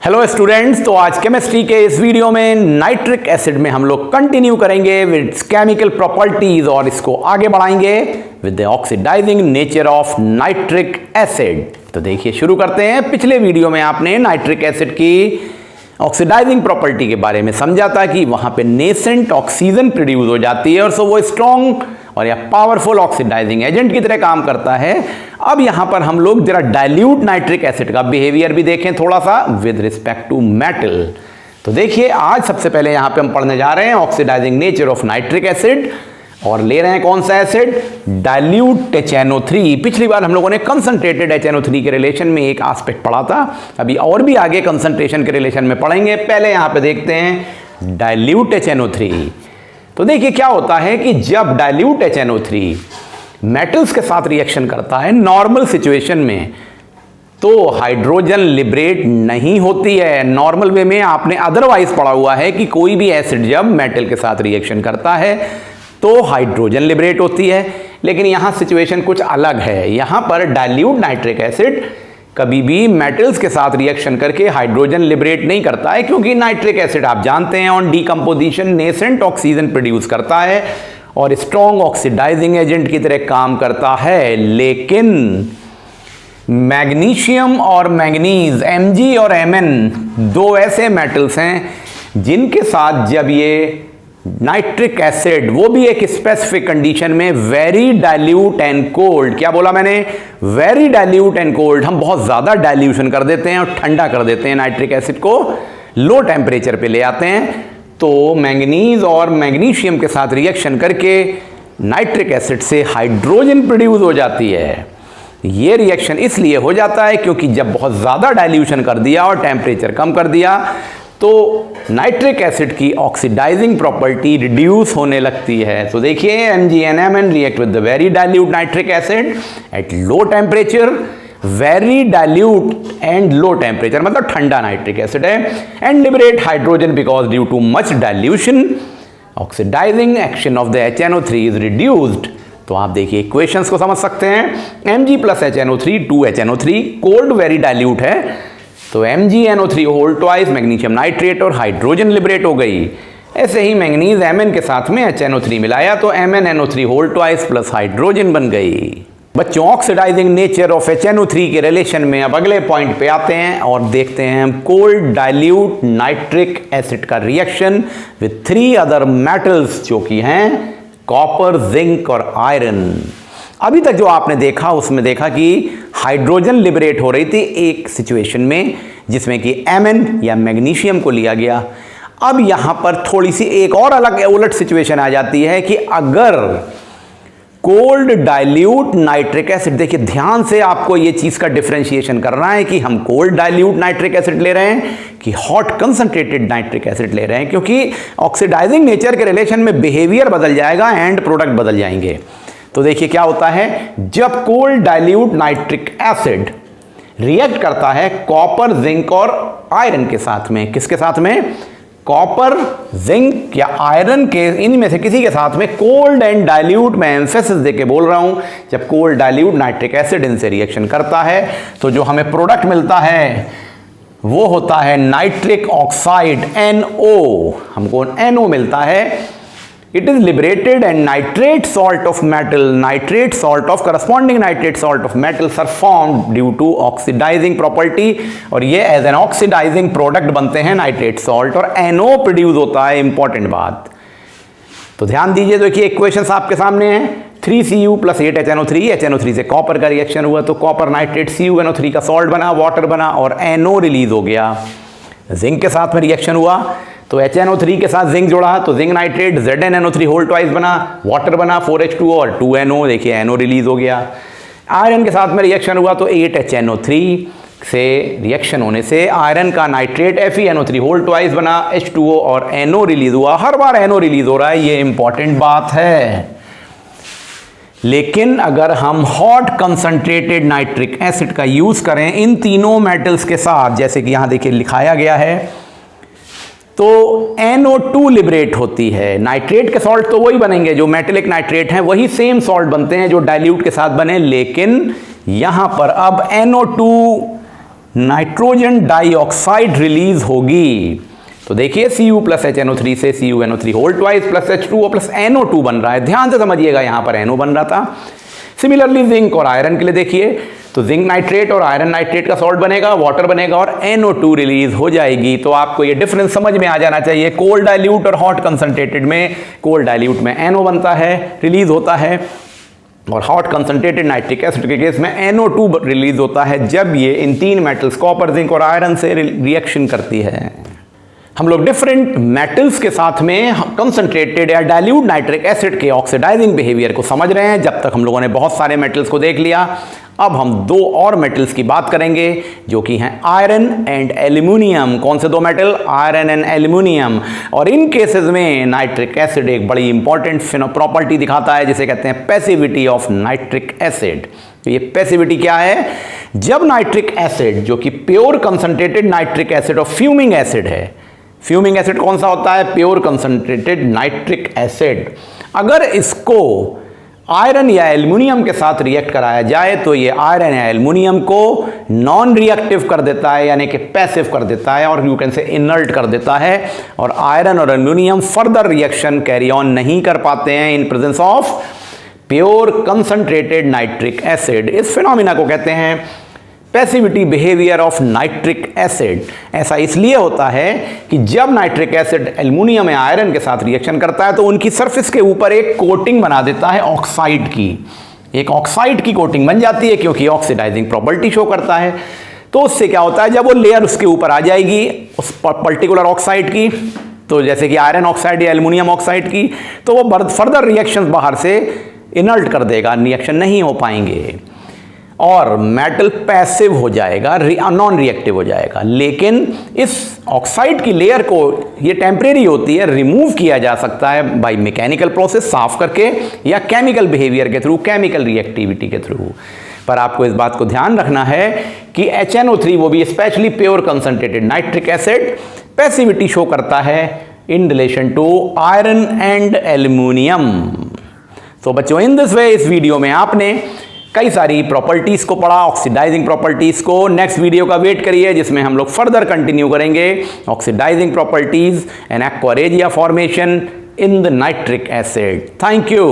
Hello students, तो आज chemistry के इस वीडियो में नाइट्रिक एसिड में हम लोग कंटिन्यू करेंगे विद केमिकल प्रॉपर्टीज और इसको आगे बढ़ाएंगे with the oxidising nature of nitric acid. तो देखिए शुरू करते हैं। पिछले वीडियो में आपने नाइट्रिक एसिड की ऑक्सीडाइजिंग प्रॉपर्टी के बारे में समझा था कि वहां पे नेसेंट ऑक्सीजन प्रोड्यूस हो जाती है और सो वो स्ट्रॉन्ग और या पावरफुल ऑक्सीडाइजिंग एजेंट की तरह काम करता है। अब यहां पर हम लोग जरा डाइल्यूट नाइट्रिक एसिड का बिहेवियर भी देखें थोड़ा सा विद रिस्पेक्ट टू मेटल। तो देखिए आज सबसे पहले यहां पे हम पढ़ने जा रहे हैं oxidising nature of nitric acid और ले रहे हैं कौन सा एसिड, डाइल्यूट HNO3। पिछली बार हम लोगों ने कंसंट्रेटेड HNO3 के रिलेशन में एक एस्पेक्ट पढ़ा था, अभी और भी आगे कंसंट्रेशन के रिलेशन में पढ़ेंगे। पहले यहां पे देखते हैं डाइल्यूट HNO3। तो देखिए क्या होता है कि जब डाइल्यूट HNO3 मेटल्स के साथ रिएक्शन करता है नॉर्मल सिचुएशन में, तो हाइड्रोजन लिबरेट नहीं होती है। नॉर्मल वे में आपने अदरवाइज पढ़ा हुआ है कि कोई भी एसिड जब मेटल के साथ रिएक्शन करता है तो हाइड्रोजन लिबरेट होती है, लेकिन यहां सिचुएशन कुछ अलग है। यहां पर डाइल्यूट नाइट्रिक एसिड कभी भी मेटल्स के साथ रिएक्शन करके हाइड्रोजन लिबरेट नहीं करता है, क्योंकि नाइट्रिक एसिड आप जानते हैं on decomposition nascent oxygen produce करता है और स्ट्रॉन्ग ऑक्सीडाइजिंग एजेंट की तरह काम करता है। लेकिन मैग्नीशियम और मैंगनीज Mg और Mn दो ऐसे मेटल्स हैं जिनके साथ जब ये नाइट्रिक एसिड, वो भी एक स्पेसिफिक कंडीशन में वेरी डाइल्यूट एंड कोल्ड, क्या बोला मैंने, वेरी डाइल्यूट एंड कोल्ड, हम बहुत ज्यादा डाइल्यूशन कर देते हैं और ठंडा कर देते हैं नाइट्रिक एसिड को, लो टेम्परेचर पे ले आते हैं, तो मैंगनीज और मैग्नीशियम के साथ रिएक्शन करके नाइट्रिक एसिड से हाइड्रोजन प्रोड्यूस हो जाती है। ये रिएक्शन इसलिए हो जाता है क्योंकि जब बहुत ज़्यादा डाइल्यूशन कर दिया और टेम्परेचर कम कर दिया तो नाइट्रिक एसिड की ऑक्सीडाइजिंग प्रॉपर्टी रिड्यूस होने लगती है। तो देखिए MgNMn react with the very dilute nitric acid at low temperature, very dilute and low temperature मतलब ठंडा नाइट्रिक एसिड है, and liberate hydrogen because due to much dilution oxidising action of the HNO3 is reduced. तो आप देखिए equations को समझ सकते हैं। Mg plus HNO3 2HNO3 cold very dilute है, तो MgNO3 whole twice magnesium nitrate और हाइड्रोजन लिबरेट हो गई। ऐसे ही मैंगनीज Mn के साथ में HNO3 मिलाया तो MnNO3 whole twice plus hydrogen बन गई। बच्चों ऑक्सीडाइजिंग नेचर ऑफ HNO3 के रिलेशन में अब अगले पॉइंट पे आते हैं और देखते हैं हम कोल्ड डाइल्यूट नाइट्रिक एसिड का रिएक्शन विद 3 अदर मेटल्स जो कि हैं कॉपर, जिंक और आयरन। अभी तक जो आपने देखा उसमें देखा कि हाइड्रोजन लिबरेट हो रही थी एक सिचुएशन में जिसमें कि Mn या मैग्नीशियम को लिया गया। अब यहां पर थोड़ी सी एक और अलग उलट सिचुएशन आ जाती है कि अगर कोल्ड डाइल्यूट नाइट्रिक एसिड, देखिए ध्यान से आपको ये चीज का डिफरेंशिएशन करना है कि हम कोल्ड डाइल्यूट नाइट्रिक एसिड ले रहे हैं कि हॉट कंसंट्रेटेड नाइट्रिक एसिड ले रहे हैं, क्योंकि ऑक्सीडाइजिंग नेचर के रिलेशन में बिहेवियर बदल जाएगा, एंड प्रोडक्ट बदल जाएंगे। तो देखिए क्या होता है जब cold dilute nitric acid react करता है कॉपर, जिंक और आयरन के साथ में, किसके साथ में, कॉपर, जिंक या आयरन के, इनमें से किसी के साथ में, कोल्ड एंड डाइल्यूट, मैं एम्फेसिस देके बोल रहा हूं, जब कोल्ड डाइल्यूट नाइट्रिक एसिड इनसे रिएक्शन करता है तो जो हमें प्रोडक्ट मिलता है वो होता है नाइट्रिक ऑक्साइड NO, हमको NO मिलता है। It is liberated and nitrate salt of metal, nitrate salt of corresponding nitrate salt of metals are formed due to oxidizing property, और ये as an oxidizing product बनते हैं नाइट्रेट सॉल्ट और NO produce होता है। Important बात, तो ध्यान दीजिए। देखिए इक्वेशंस आपके सामने हैं, 3Cu प्लस 8HNO3, HNO3 से कॉपर का रिएक्शन हुआ तो कॉपर नाइट्रेट CuNO3 का सॉल्ट बना, वाटर बना और NO रिलीज हो गया। जिंक के साथ में रिएक्शन हुआ तो HNO3 के साथ जिंक जोड़ा तो zinc nitrate ZnNO3 whole twice बना, वाटर बना 4H2O और 2NO, देखिए NO रिलीज हो गया। आयरन के साथ में रिएक्शन हुआ तो 8HNO3 से रिएक्शन होने से आयरन का नाइट्रेट FeNO3 होल ट्वाइस बना, H2O और NO रिलीज हुआ। हर बार NO रिलीज हो रहा है, ये इंपॉर्टेंट बात है। लेकिन अगर हम हॉट कंसंट्रेटेड नाइट्रिक एसिड का यूज करें इन तीनों मेटल्स के साथ, जैसे कि यहां देखिए लिखाया गया है, तो NO2 लिबरेट होती है। नाइट्रेट के सॉल्ट तो वही बनेंगे जो मेटेलिक नाइट्रेट हैं, वही सेम सॉल्ट बनते हैं जो डाइल्यूट के साथ बने, लेकिन यहां पर अब NO2 नाइट्रोजन डाइऑक्साइड रिलीज होगी। तो देखिए Cu प्लस HNO3 से CuNO3 whole twice plus H2O plus NO2 बन रहा है। ध्यान से समझिएगा, यहां पर NO बन रहा था। सिमिलरली जिंक और आयरन के लिए देखिए, तो जिंक नाइट्रेट और आयरन नाइट्रेट का सॉल्ट बनेगा, वाटर बनेगा और NO2 रिलीज हो जाएगी। तो आपको ये डिफरेंस समझ में आ जाना चाहिए। कोल्ड डाइल्यूट और हॉट कंसंट्रेटेड में, कोल्ड डाइल्यूट में NO बनता है, रिलीज होता है, और हॉट कंसंट्रेटेड नाइट्रिक एसिड के केस में NO2 रिलीज होता है जब ये इन तीन मेटल्स कॉपर, जिंक और आयरन से रिएक्शन करती है। हम लोग डिफरेंट मेटल्स के साथ में कंसंट्रेटेड या डाइल्यूट नाइट्रिक एसिड के ऑक्सीडाइजिंग बिहेवियर को समझ रहे हैं। जब तक हम लोगों ने बहुत सारे मेटल्स को देख लिया, अब हम दो और मेटल्स की बात करेंगे जो कि हैं आयरन एंड एल्यूमिनियम। कौन से दो मेटल? Iron and aluminium. और इन केसेस में नाइट्रिक एसिड एक बड़ी इंपॉर्टेंट प्रॉपर्टी दिखाता है जिसे कहते हैं पैसिविटी ऑफ नाइट्रिक एसिड। तो ये पैसिविटी क्या है? जब नाइट्रिक एसिड, जो कि प्योर कंसंट्रेटेड नाइट्रिक एसिड और फ्यूमिंग एसिड है, फ्यूमिंग एसिड कौन सा होता है? Pure concentrated nitric acid. अगर इसको आयरन या एल्युमिनियम के साथ रिएक्ट कराया जाए तो ये आयरन या एल्युमिनियम को नॉन रिएक्टिव कर देता है, यानी कि पैसिव कर देता है, और यू कैन से इनर्ट कर देता है, और आयरन और aluminium further reaction carry on नहीं कर पाते हैं in presence of pure concentrated nitric acid. इस फिनोमिना को कहते हैं passivity behaviour of nitric acid. ऐसा इसलिए होता है कि जब नाइट्रिक एसिड एल्युमिनियम या आयरन के साथ रिएक्शन करता है तो उनकी सरफेस के ऊपर एक कोटिंग बना देता है ऑक्साइड की। एक ऑक्साइड की कोटिंग बन जाती है क्योंकि ऑक्सीडाइजिंग प्रॉपर्टी शो करता है। तो उससे क्या होता है, जब वो लेयर उसके ऊपर आ जाएगी उस पर्टिकुलर ऑक्साइड की, तो जैसे कि आयरन ऑक्साइड या एल्युमिनियम ऑक्साइड की, तो वो फर्दर रिएक्शन बाहर से इनर्ट कर देगा, रिएक्शन नहीं हो पाएंगे और मेटल पैसिव हो जाएगा, नॉन रिएक्टिव हो जाएगा। लेकिन इस ऑक्साइड की लेयर को, ये टेम्परेरी होती है, रिमूव किया जा सकता है बाय मैकेनिकल प्रोसेस, साफ करके, या केमिकल बिहेवियर के थ्रू, केमिकल रिएक्टिविटी के थ्रू। पर आपको इस बात को ध्यान रखना है कि HNO3, वो भी specially pure concentrated nitric acid, passivity show करता है in relation to iron and aluminium. तो बच्चों, इन दिस वे इस वीडियो में आपने कई सारी प्रॉपर्टीज को पढ़ा, ऑक्सीडाइजिंग प्रॉपर्टीज को। नेक्स्ट वीडियो का वेट करिए जिसमें हम लोग फर्दर कंटिन्यू करेंगे oxidising properties and aqua regia formation in the nitric acid. Thank you.